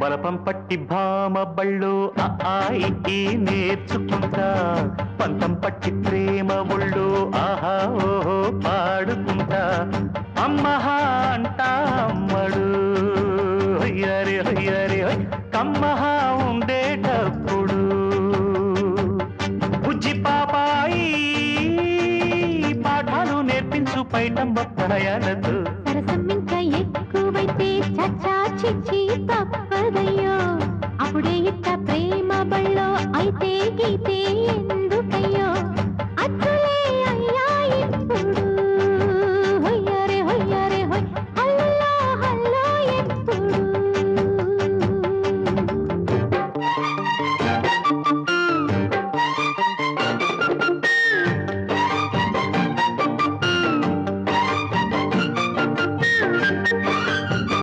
బలపం పట్టి భామ బళ్ళు ఈ నేర్చుకుంటా పంతం పట్టి ప్రేమ ఒళ్ళు ఆహా ఓహో పాడుకుంటా అమ్మహా అంటా అమ్మడు హొయ్యరి హొయ్యరి హొయ్ కమ్మహా ఉండేటప్పుడు బుజ్జి పాపాయి పాఠాలు నేర్పించు పైటమ్మ ప్రణయాలతో